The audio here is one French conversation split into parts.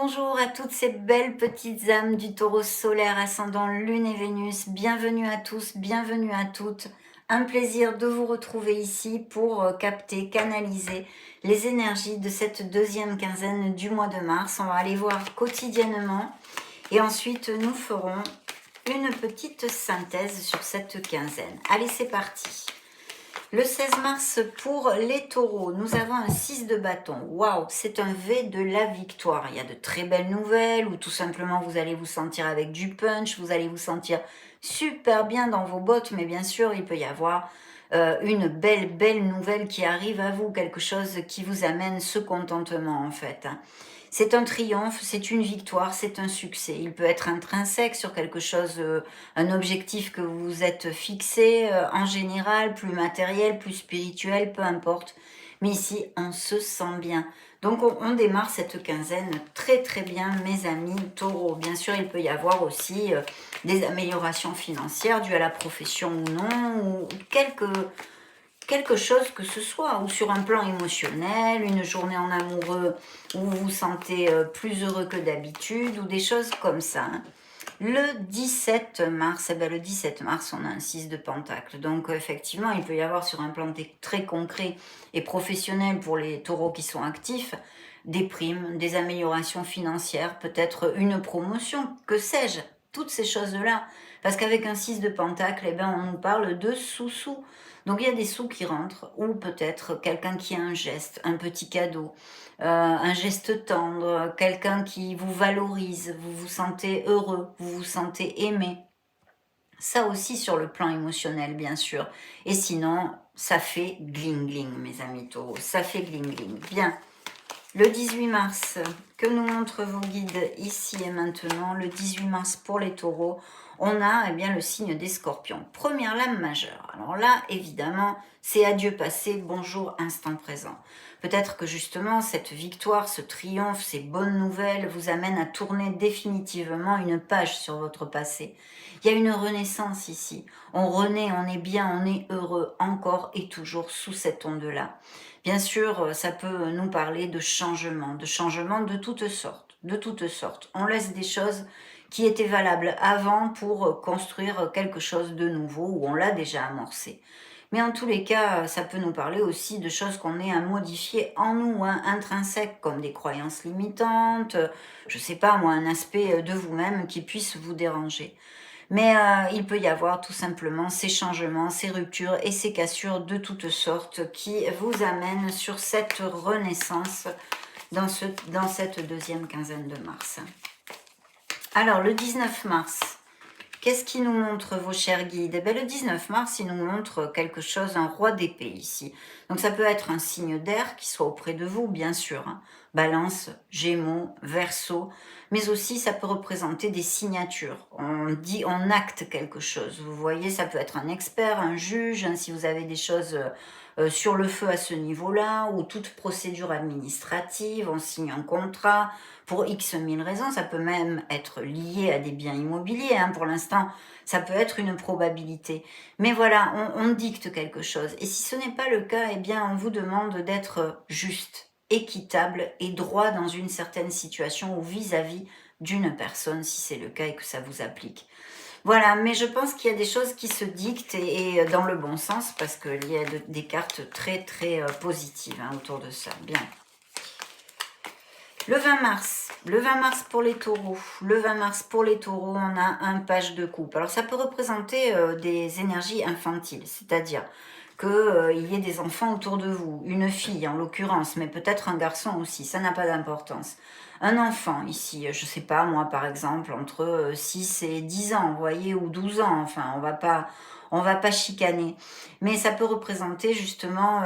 Bonjour à toutes ces belles petites âmes du taureau solaire ascendant Lune et Vénus. Bienvenue à tous, bienvenue à toutes. Un plaisir de vous retrouver ici pour capter, canaliser les énergies de cette deuxième quinzaine du mois de mars. On va aller voir quotidiennement et ensuite nous ferons une petite synthèse sur cette quinzaine. Allez, c'est parti. Le 16 mars pour les taureaux, nous avons un 6 de bâton. Waouh, c'est un V de la victoire. Il y a de très belles nouvelles ou tout simplement vous allez vous sentir avec du punch, vous allez vous sentir super bien dans vos bottes, mais bien sûr il peut y avoir une belle nouvelle qui arrive à vous, quelque chose qui vous amène ce contentement en fait. C'est un triomphe, c'est une victoire, c'est un succès. Il peut être intrinsèque sur quelque chose, un objectif que vous vous êtes fixé, en général, plus matériel, plus spirituel, peu importe. Mais ici, on se sent bien. Donc, on démarre cette quinzaine très bien, mes amis taureaux. Bien sûr, il peut y avoir aussi des améliorations financières dues à la profession ou non, ou quelque chose que ce soit, ou sur un plan émotionnel, une journée en amoureux où vous vous sentez plus heureux que d'habitude, ou des choses comme ça. Hein. Le 17 mars, le 17 mars, on a un 6 de pentacle. Donc effectivement, il peut y avoir sur un plan très concret et professionnel pour les taureaux qui sont actifs, des primes, des améliorations financières, peut-être une promotion, que sais-je, toutes ces choses-là. Parce qu'avec un 6 de pentacle, on nous parle de sous-sous. Donc il y a des sous qui rentrent, ou peut-être quelqu'un qui a un geste, un petit cadeau, un geste tendre, quelqu'un qui vous valorise, vous vous sentez heureux, vous vous sentez aimé. Ça aussi sur le plan émotionnel, bien sûr. Et sinon, ça fait gling gling, mes amis taureaux, ça fait gling gling. Bien. Le 18 mars, que nous montrent vos guides ici et maintenant, le 18 mars pour les taureaux, on a le signe des scorpions. Première lame majeure. Alors là, évidemment, c'est adieu passé, bonjour instant présent. Peut-être que justement, cette victoire, ce triomphe, ces bonnes nouvelles vous amènent à tourner définitivement une page sur votre passé. Il y a une renaissance ici. On renaît, on est bien, on est heureux, encore et toujours sous cette onde-là. Bien sûr, ça peut nous parler de changement de toutes sortes, de toutes sortes. On laisse des choses qui étaient valables avant pour construire quelque chose de nouveau ou on l'a déjà amorcé. Mais en tous les cas, ça peut nous parler aussi de choses qu'on ait à modifier en nous, hein, intrinsèques, comme des croyances limitantes, je sais pas moi, un aspect de vous-même qui puisse vous déranger. Mais il peut y avoir tout simplement ces changements, ces ruptures et ces cassures de toutes sortes qui vous amènent sur cette renaissance dans cette deuxième quinzaine de mars. Alors, le 19 mars, qu'est-ce qui nous montre vos chers guides? Le 19 mars, il nous montre quelque chose, un roi d'épée ici. Donc ça peut être un signe d'air qui soit auprès de vous, bien sûr. Hein. Balance, Gémeaux, Verseau, mais aussi ça peut représenter des signatures. On acte quelque chose. Vous voyez, ça peut être un expert, un juge, hein, si vous avez des choses sur le feu à ce niveau-là, ou toute procédure administrative, on signe un contrat pour X mille raisons. Ça peut même être lié à des biens immobiliers. Hein. Pour l'instant, ça peut être une probabilité. Mais voilà, on dicte quelque chose. Et si ce n'est pas le cas, on vous demande d'être juste, équitable et droit dans une certaine situation ou vis-à-vis d'une personne, si c'est le cas et que ça vous applique. Voilà, mais je pense qu'il y a des choses qui se dictent et dans le bon sens parce qu'il y a des cartes très positives autour de ça. Bien. Le 20 mars. Le 20 mars pour les taureaux. Le 20 mars pour les taureaux, on a un page de coupe. Alors ça peut représenter des énergies infantiles, c'est-à-dire qu'il y ait des enfants autour de vous, une fille en l'occurrence, mais peut-être un garçon aussi, ça n'a pas d'importance. Un enfant ici, je sais pas moi par exemple, entre 6 et 10 ans, vous voyez, ou 12 ans, enfin on va pas chicaner. Mais ça peut représenter justement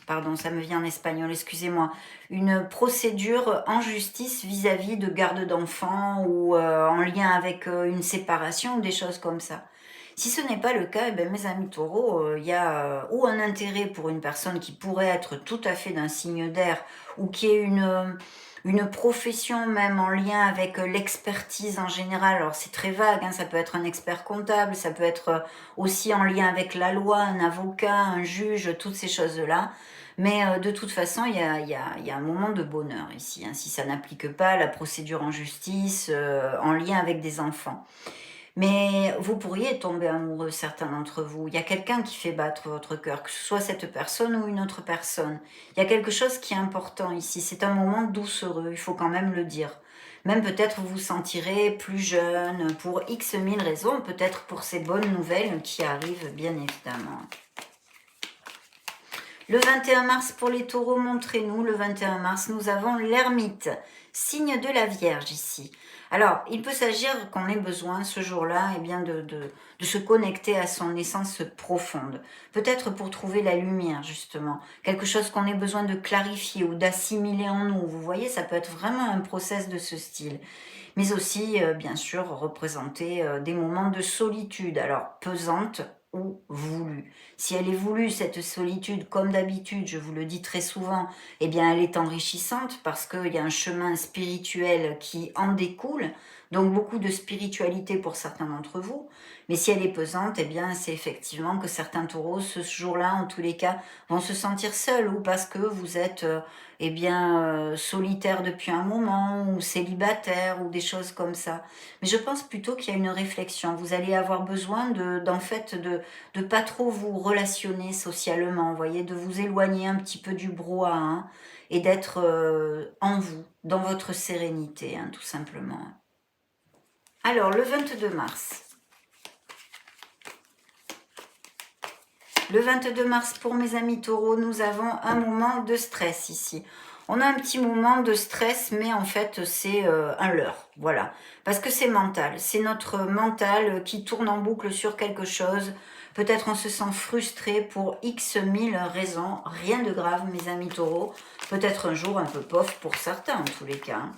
pardon, ça me vient en espagnol, excusez-moi, une procédure en justice vis-à-vis de garde d'enfants ou en lien avec une séparation ou des choses comme ça. Si ce n'est pas le cas, mes amis taureaux, il y a ou un intérêt pour une personne qui pourrait être tout à fait d'un signe d'air ou qui est une profession même en lien avec l'expertise en général. Alors c'est très vague, hein, ça peut être un expert comptable, ça peut être aussi en lien avec la loi, un avocat, un juge, toutes ces choses-là. Mais de toute façon, il y a un moment de bonheur ici, hein, si ça n'applique pas la procédure en justice en lien avec des enfants. Mais vous pourriez tomber amoureux, certains d'entre vous. Il y a quelqu'un qui fait battre votre cœur, que ce soit cette personne ou une autre personne. Il y a quelque chose qui est important ici. C'est un moment doucereux, il faut quand même le dire. Même peut-être vous vous sentirez plus jeune pour X mille raisons, peut-être pour ces bonnes nouvelles qui arrivent, bien évidemment. Le 21 mars pour les taureaux, montrez-nous. Le 21 mars, nous avons l'ermite, signe de la Vierge ici. Alors, il peut s'agir qu'on ait besoin ce jour-là de se connecter à son essence profonde. Peut-être pour trouver la lumière, justement. Quelque chose qu'on ait besoin de clarifier ou d'assimiler en nous. Vous voyez, ça peut être vraiment un process de ce style. Mais aussi, bien sûr, représenter des moments de solitude. Alors, pesante ou voulue. Si elle est voulue, cette solitude, comme d'habitude, je vous le dis très souvent, eh bien, elle est enrichissante parce qu'il y a un chemin spirituel qui en découle, donc beaucoup de spiritualité pour certains d'entre vous. Mais si elle est pesante, eh bien, c'est effectivement que certains taureaux, ce jour-là, en tous les cas, vont se sentir seuls ou parce que vous êtes solitaire depuis un moment ou célibataire ou des choses comme ça. Mais je pense plutôt qu'il y a une réflexion. Vous allez avoir besoin de pas trop vous relationner socialement, vous voyez, de vous éloigner un petit peu du brouhaha hein, et d'être en vous, dans votre sérénité, hein, tout simplement. Alors, le 22 mars. Le 22 mars, pour mes amis taureaux, nous avons un moment de stress ici. On a un petit moment de stress, mais en fait, c'est un leurre, voilà. Parce que c'est mental, c'est notre mental qui tourne en boucle sur quelque chose. Peut-être on se sent frustré pour X mille raisons, rien de grave, mes amis taureaux. Peut-être un jour un peu pauvre pour certains, en tous les cas. Hein.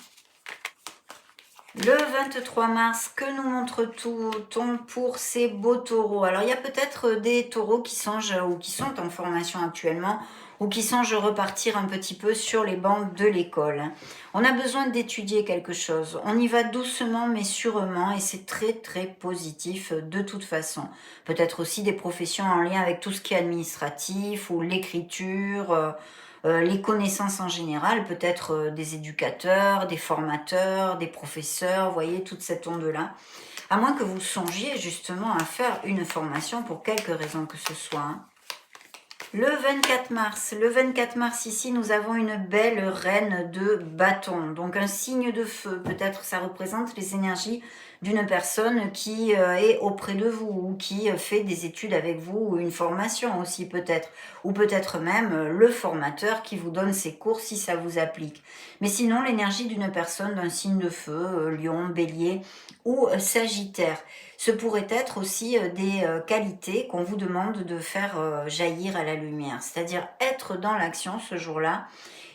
Le 23 mars, que nous montre-t-on pour ces beaux taureaux? Alors, il y a peut-être des taureaux qui songent ou qui sont en formation actuellement ou qui songent repartir un petit peu sur les bancs de l'école. On a besoin d'étudier quelque chose. On y va doucement mais sûrement et c'est très très positif de toute façon. Peut-être aussi des professions en lien avec tout ce qui est administratif ou l'écriture, les connaissances en général, peut-être des éducateurs, des formateurs, des professeurs, vous voyez, toute cette onde-là. À moins que vous songiez justement à faire une formation pour quelque raison que ce soit. Hein. Le 24 mars ici, nous avons une belle reine de bâton, donc un signe de feu. Peut-être ça représente les énergies d'une personne qui est auprès de vous ou qui fait des études avec vous ou une formation aussi peut-être. Ou peut-être même le formateur qui vous donne ses cours si ça vous applique. Mais sinon, l'énergie d'une personne d'un signe de feu, lion, bélier ou sagittaire. Ce pourrait être aussi des qualités qu'on vous demande de faire jaillir à la lumière, c'est-à-dire être dans l'action ce jour-là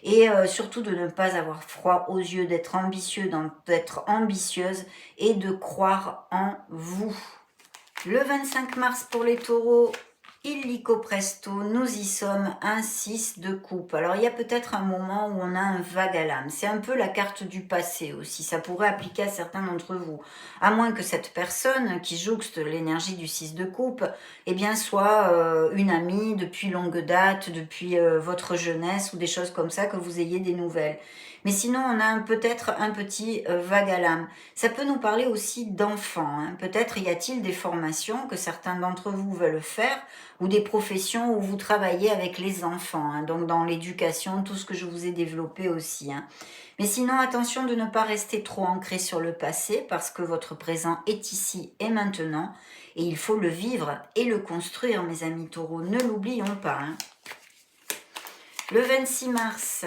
et surtout de ne pas avoir froid aux yeux, d'être ambitieux, d'être ambitieuse et de croire en vous. Le 25 mars pour les taureaux, illico presto, nous y sommes, un 6 de coupe. Alors il y a peut-être un moment où on a un vague à l'âme. C'est un peu la carte du passé aussi. Ça pourrait appliquer à certains d'entre vous. À moins que cette personne qui jouxte l'énergie du 6 de coupe, eh bien soit une amie depuis longue date, depuis votre jeunesse ou des choses comme ça, que vous ayez des nouvelles. Mais sinon, on a peut-être un petit vague à l'âme. Ça peut nous parler aussi d'enfants. Hein. Peut-être y a-t-il des formations que certains d'entre vous veulent faire ou des professions où vous travaillez avec les enfants. Hein. Donc dans l'éducation, tout ce que je vous ai développé aussi. Hein. Mais sinon, attention de ne pas rester trop ancré sur le passé parce que votre présent est ici et maintenant. Et il faut le vivre et le construire, mes amis taureaux. Ne l'oublions pas. Hein. Le 26 mars...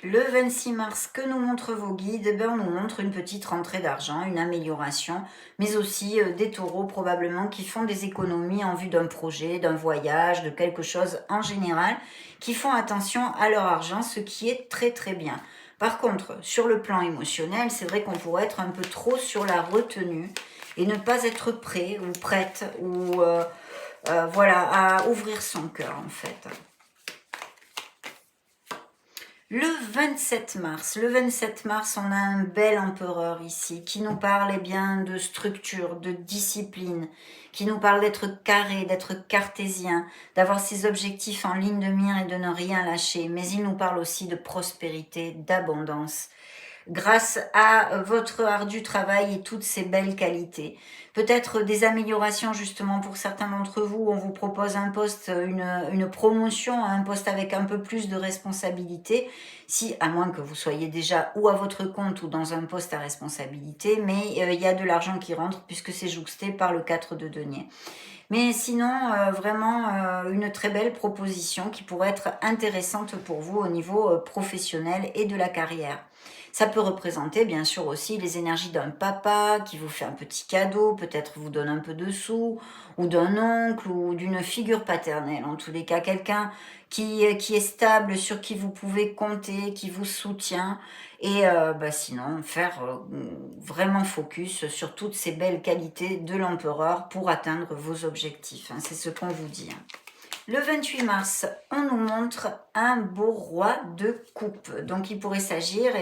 Le 26 mars, que nous montrent vos guides? On nous montre une petite rentrée d'argent, une amélioration, mais aussi des taureaux probablement qui font des économies en vue d'un projet, d'un voyage, de quelque chose en général, qui font attention à leur argent, ce qui est très très bien. Par contre, sur le plan émotionnel, c'est vrai qu'on pourrait être un peu trop sur la retenue et ne pas être prêt ou prête ou à ouvrir son cœur en fait. Le 27 mars, on a un bel empereur ici qui nous parle bien de structure, de discipline, qui nous parle d'être carré, d'être cartésien, d'avoir ses objectifs en ligne de mire et de ne rien lâcher. Mais il nous parle aussi de prospérité, d'abondance, grâce à votre ardu travail et toutes ces belles qualités. Peut-être des améliorations justement pour certains d'entre vous, on vous propose un poste, une promotion, un poste avec un peu plus de responsabilité, si, à moins que vous soyez déjà ou à votre compte ou dans un poste à responsabilité, mais il y a de l'argent qui rentre puisque c'est jouxté par le 4 de denier. Mais sinon, vraiment une très belle proposition qui pourrait être intéressante pour vous au niveau professionnel et de la carrière. Ça peut représenter bien sûr aussi les énergies d'un papa qui vous fait un petit cadeau, peut-être vous donne un peu de sous, ou d'un oncle, ou d'une figure paternelle. En tous les cas, quelqu'un qui est stable, sur qui vous pouvez compter, qui vous soutient. Et sinon, faire vraiment focus sur toutes ces belles qualités de l'empereur pour atteindre vos objectifs. Hein, c'est ce qu'on vous dit. Hein. Le 28 mars, on nous montre un beau roi de coupe. Donc, il pourrait s'agir,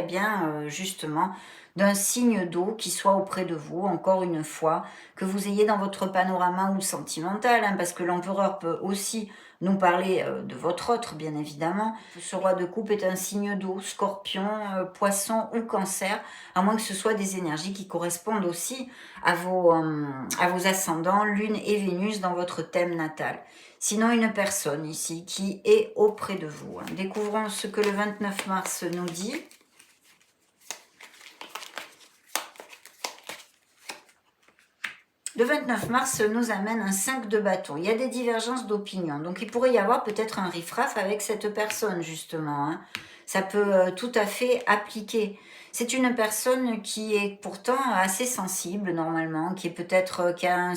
justement, d'un signe d'eau qui soit auprès de vous, encore une fois, que vous ayez dans votre panorama ou sentimental, hein, parce que l'empereur peut aussi nous parler de votre autre, bien évidemment. Ce roi de coupe est un signe d'eau, scorpion, poisson ou cancer, à moins que ce soit des énergies qui correspondent aussi à vos ascendants, lune et Vénus dans votre thème natal. Sinon, une personne ici qui est auprès de vous. Découvrons ce que le 29 mars nous dit. Le 29 mars nous amène un 5 de bâton. Il y a des divergences d'opinion. Donc, il pourrait y avoir peut-être un riff-raff avec cette personne, justement. Hein. Ça peut tout à fait appliquer. C'est une personne qui est pourtant assez sensible, normalement, qui est peut-être, qui a un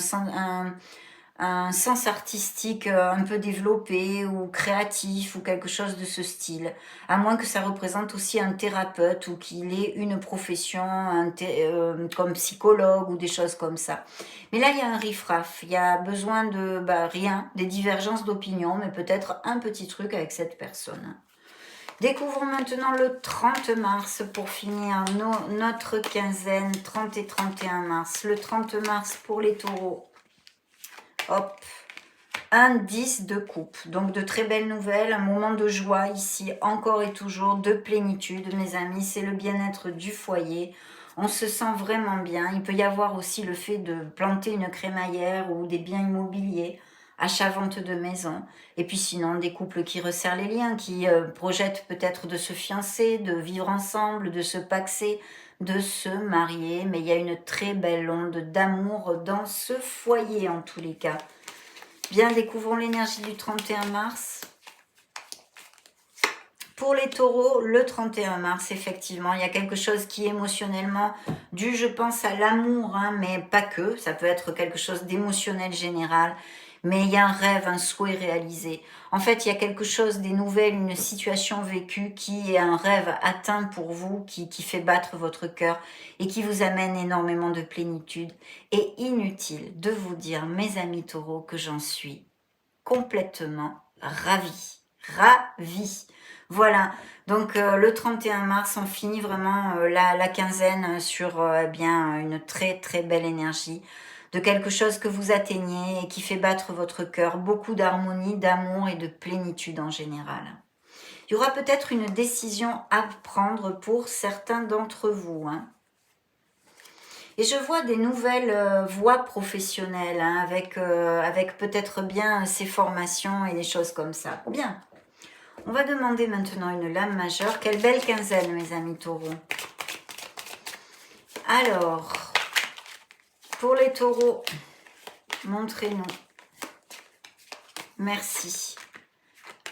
sens artistique un peu développé ou créatif ou quelque chose de ce style, à moins que ça représente aussi un thérapeute ou qu'il ait une profession comme psychologue ou des choses comme ça. Mais là, il y a un riff-raff, il y a besoin de rien, des divergences d'opinion, mais peut-être un petit truc avec cette personne. Découvrons maintenant le 30 mars pour finir notre quinzaine, 30 et 31 mars. Le 30 mars pour les taureaux. Hop, un 10 de coupe, donc de très belles nouvelles, un moment de joie ici, encore et toujours, de plénitude, mes amis, c'est le bien-être du foyer, on se sent vraiment bien, il peut y avoir aussi le fait de planter une crémaillère ou des biens immobiliers, achat-vente de maison, et puis sinon des couples qui resserrent les liens, qui projettent peut-être de se fiancer, de vivre ensemble, de se paxer, de se marier, mais il y a une très belle onde d'amour dans ce foyer en tous les cas. Bien, découvrons l'énergie du 31 mars. Pour les taureaux, le 31 mars, effectivement, il y a quelque chose qui émotionnellement dû, je pense, à l'amour, hein, mais pas que, ça peut être quelque chose d'émotionnel général, mais il y a un rêve, un souhait réalisé. En fait, il y a quelque chose, des nouvelles, une situation vécue qui est un rêve atteint pour vous, qui fait battre votre cœur et qui vous amène énormément de plénitude. Et inutile de vous dire, mes amis taureaux, que j'en suis complètement ravie. Ravie. Voilà, donc le 31 mars, on finit vraiment la quinzaine sur une très très belle énergie de quelque chose que vous atteignez et qui fait battre votre cœur, beaucoup d'harmonie, d'amour et de plénitude en général. Il y aura peut-être une décision à prendre pour certains d'entre vous. Hein. Et je vois des nouvelles voies professionnelles hein, avec peut-être bien ces formations et des choses comme ça. Bien. On va demander maintenant une lame majeure. Quelle belle quinzaine, mes amis taureaux. Alors, pour les taureaux, montrez-nous. Merci.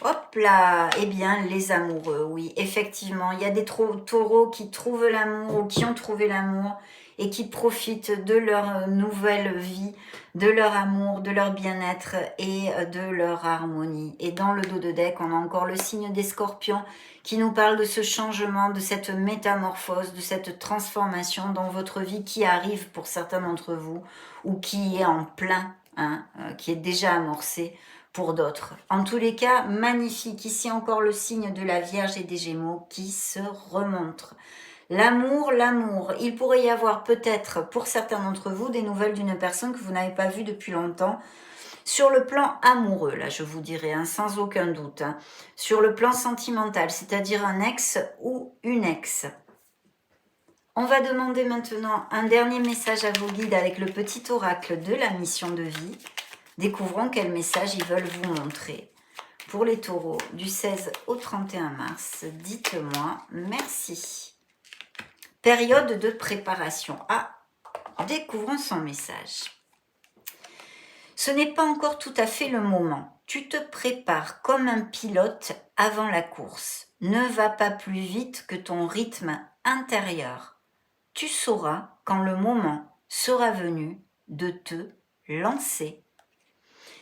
Hop là, eh bien, les amoureux, oui, effectivement. Il y a des taureaux qui trouvent l'amour ou qui ont trouvé l'amour et qui profitent de leur nouvelle vie, de leur amour, de leur bien-être et de leur harmonie. Et dans le dos de deck, on a encore le signe des scorpions qui nous parle de ce changement, de cette métamorphose, de cette transformation dans votre vie qui arrive pour certains d'entre vous ou qui est en plein hein, qui est déjà amorcé pour d'autres. En tous les cas, magnifique. Ici encore le signe de la Vierge et des Gémeaux qui se remontrent. L'amour, l'amour. Il pourrait y avoir peut-être pour certains d'entre vous des nouvelles d'une personne que vous n'avez pas vue depuis longtemps. Sur le plan amoureux, là je vous dirais, hein, sans aucun doute. Hein. Sur le plan sentimental, c'est-à-dire un ex ou une ex. On va demander maintenant un dernier message à vos guides avec le petit oracle de la mission de vie. Découvrons quel message ils veulent vous montrer. Pour les taureaux, du 16 au 31 mars, dites-moi merci. Période de préparation. Ah, découvrons son message. Ce n'est pas encore tout à fait le moment. Tu te prépares comme un pilote avant la course. Ne va pas plus vite que ton rythme intérieur. Tu sauras quand le moment sera venu de te lancer.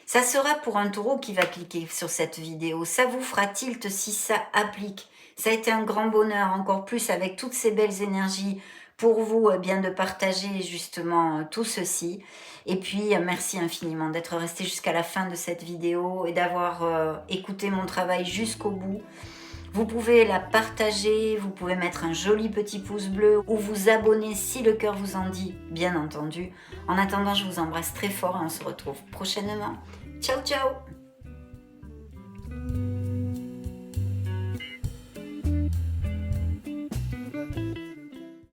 Ça sera pour un taureau qui va cliquer sur cette vidéo. Ça vous fera tilt si ça applique. Ça a été un grand bonheur, encore plus avec toutes ces belles énergies pour vous bien de partager justement tout ceci. Et puis merci infiniment d'être resté jusqu'à la fin de cette vidéo et d'avoir écouté mon travail jusqu'au bout. Vous pouvez la partager, vous pouvez mettre un joli petit pouce bleu ou vous abonner si le cœur vous en dit, bien entendu. En attendant, je vous embrasse très fort et on se retrouve prochainement. Ciao, ciao!